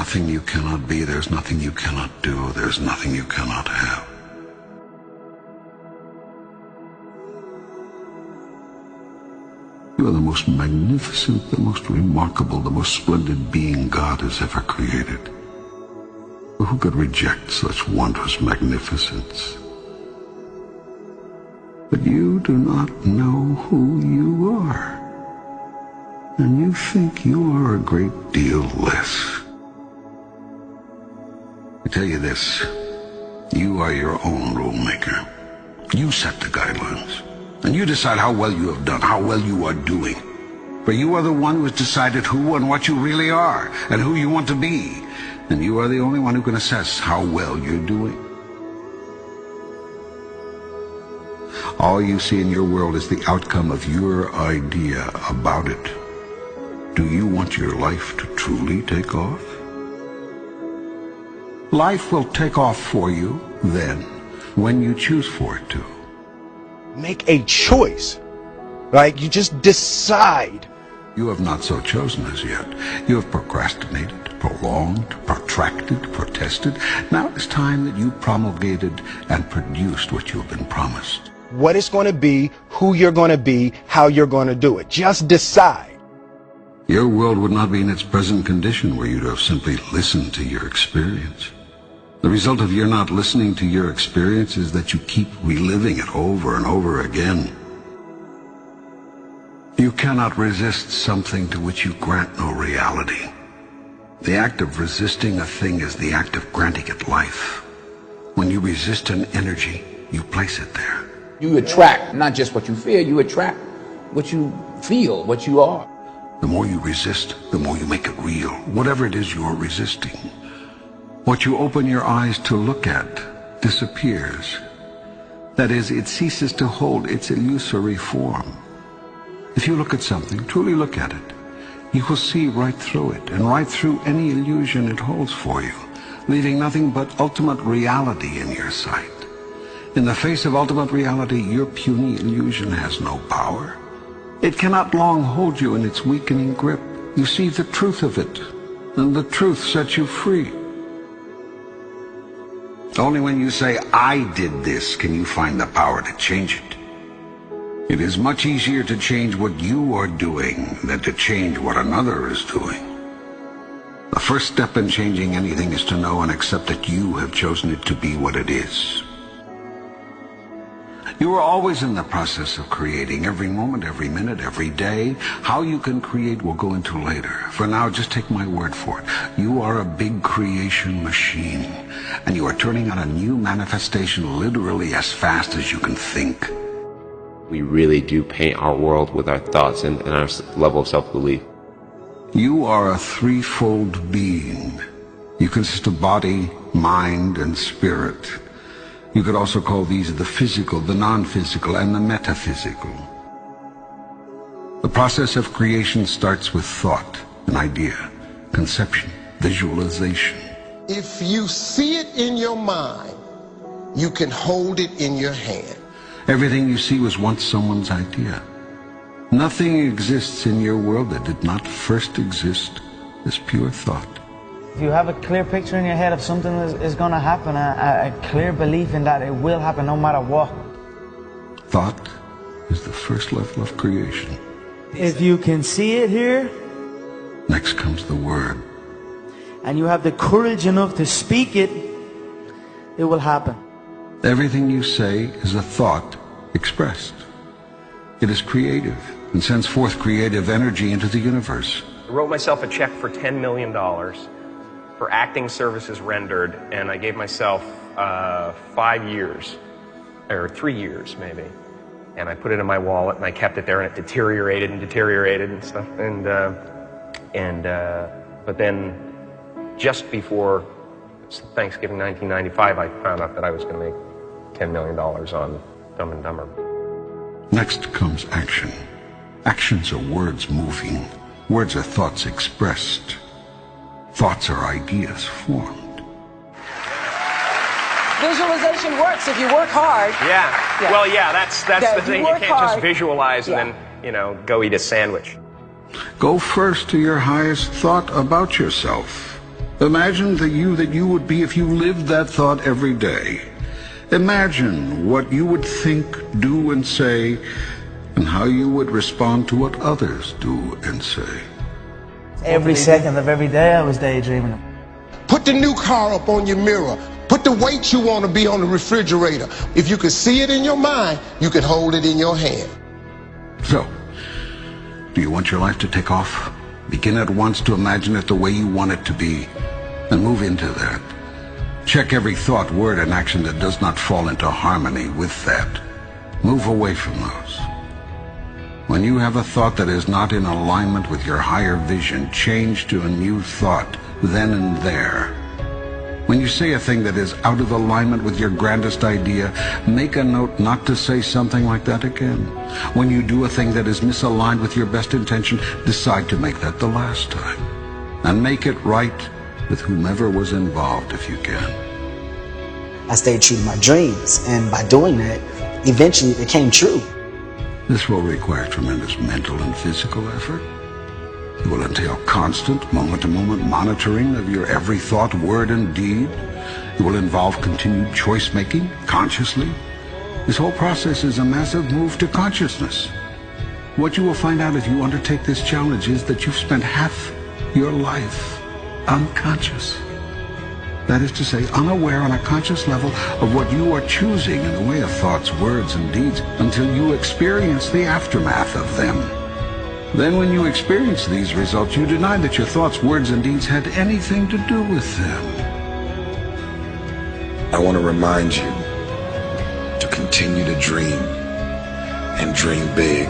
nothing you cannot be, there's nothing you cannot do, there's nothing you cannot have. You are the most magnificent, the most remarkable, the most splendid being God has ever created. Who could reject such wondrous magnificence? But you do not know who you are, and you think you are a great deal less. I tell you this, you are your own rule maker. You set the guidelines, and you decide how well you have done, how well you are doing. For you are the one who has decided who and what you really are, and who you want to be. And you are the only one who can assess how well you're doing. All you see in your world is the outcome of your idea about it. Do you want your life to truly take off? Life will take off for you then, when you choose for it to. Make a choice. Like, you just decide. You have not so chosen as yet. You have procrastinated, prolonged, protracted, protested. Now it's time that you promulgated and produced what you have been promised. What it's going to be, who you're going to be, how you're going to do it. Just decide. Your world would not be in its present condition were you to have simply listened to your experience. The result of your not listening to your experience is that you keep reliving it over and over again. You cannot resist something to which you grant no reality. The act of resisting a thing is the act of granting it life. When you resist an energy, you place it there. You attract not just what you feel, you attract what you feel, what you are. The more you resist, the more you make it real, whatever it is you're resisting. What you open your eyes to look at disappears. That is, it ceases to hold its illusory form. If you look at something, truly look at it, you will see right through it, and right through any illusion it holds for you, leaving nothing but ultimate reality in your sight. In the face of ultimate reality, your puny illusion has no power. It cannot long hold you in its weakening grip. You see the truth of it, and the truth sets you free. Only when you say, I did this, can you find the power to change it. It is much easier to change what you are doing than to change what another is doing. The first step in changing anything is to know and accept that you have chosen it to be what it is. You are always in the process of creating, every moment, every minute, every day. How you can create we'll go into later. For now, just take my word for it. You are a big creation machine, and you are turning out a new manifestation literally as fast as you can think. We really do paint our world with our thoughts and our level of self-belief. You are a threefold being. You consist of body, mind, and spirit. You could also call these the physical, the non-physical, and the metaphysical. The process of creation starts with thought, an idea, conception, visualization. If you see it in your mind, you can hold it in your hand. Everything you see was once someone's idea. Nothing exists in your world that did not first exist as pure thought. If you have a clear picture in your head of something is going to happen, a clear belief in that it will happen no matter what. Thought is the first level of creation. If you can see it here, next comes the word. And you have the courage enough to speak it, it will happen. Everything you say is a thought expressed. It is creative and sends forth creative energy into the universe. I wrote myself a check for $10 million for acting services rendered, and I gave myself 5 years, or 3 years maybe. And I put it in my wallet, and I kept it there, and it deteriorated and stuff. But then, just before Thanksgiving 1995, I found out that I was going to make $10 million on Dumb and Dumber. Next comes action. Actions are words moving. Words are thoughts expressed. Thoughts are ideas formed. Visualization works if you work hard. Yeah. Well, yeah, that's the thing. You can't just visualize and then, go eat a sandwich. Go first to your highest thought about yourself. Imagine the you that you would be if you lived that thought every day. Imagine what you would think, do, and say, and how you would respond to what others do and say. Every second of every day I was daydreaming. Put the new car up on your mirror. Put the weight you want to be on the refrigerator. If you could see it in your mind, you could hold it in your hand. So, do you want your life to take off? Begin at once to imagine it the way you want it to be, and move into that. Check every thought, word, and action that does not fall into harmony with that. Move away from those. When you have a thought that is not in alignment with your higher vision, change to a new thought, then and there. When you say a thing that is out of alignment with your grandest idea, make a note not to say something like that again. When you do a thing that is misaligned with your best intention, decide to make that the last time. And make it right with whomever was involved if you can. I stayed true to my dreams, and by doing that, eventually it came true. This will require tremendous mental and physical effort. It will entail constant, moment-to-moment monitoring of your every thought, word, and deed. It will involve continued choice-making, consciously. This whole process is a massive move to consciousness. What you will find out if you undertake this challenge is that you've spent half your life unconscious. That is to say, unaware on a conscious level of what you are choosing in the way of thoughts, words, and deeds until you experience the aftermath of them. Then when you experience these results, you deny that your thoughts, words, and deeds had anything to do with them. I want to remind you to continue to dream and dream big.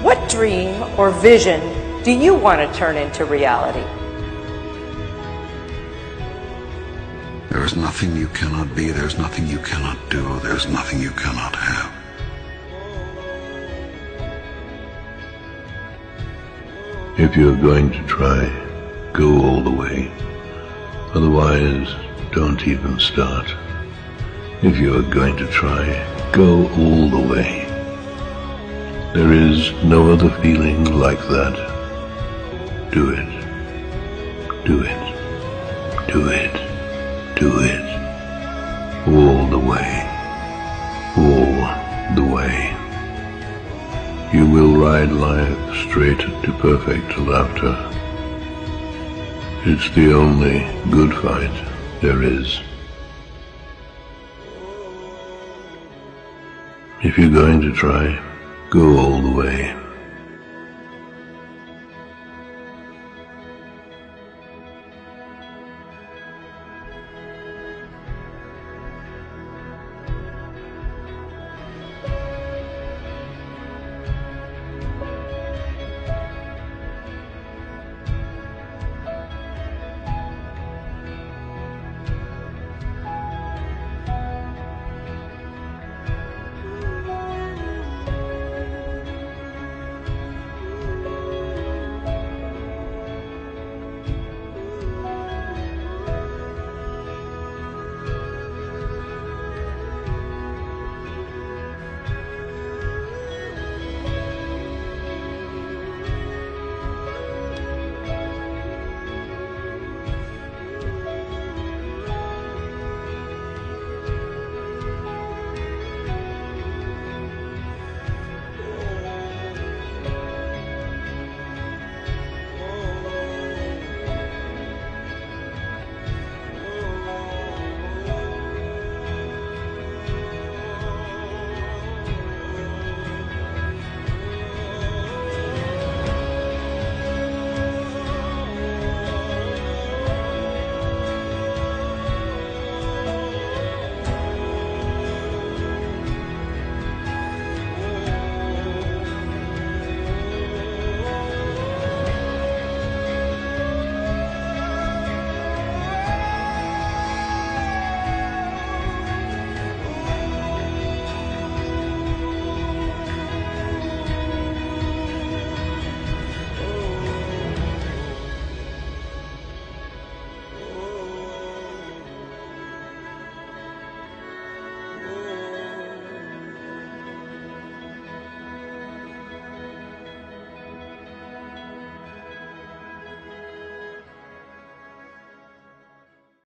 What dream or vision do you want to turn into reality? There is nothing you cannot be, there's nothing you cannot do, there's nothing you cannot have. If you're going to try, go all the way. Otherwise, don't even start. If you're going to try, go all the way. There is no other feeling like that. Do it. Do it. Do it. Do it. All the way. All the way. You will ride life straight to perfect laughter. It's the only good fight there is. If you're going to try, go all the way.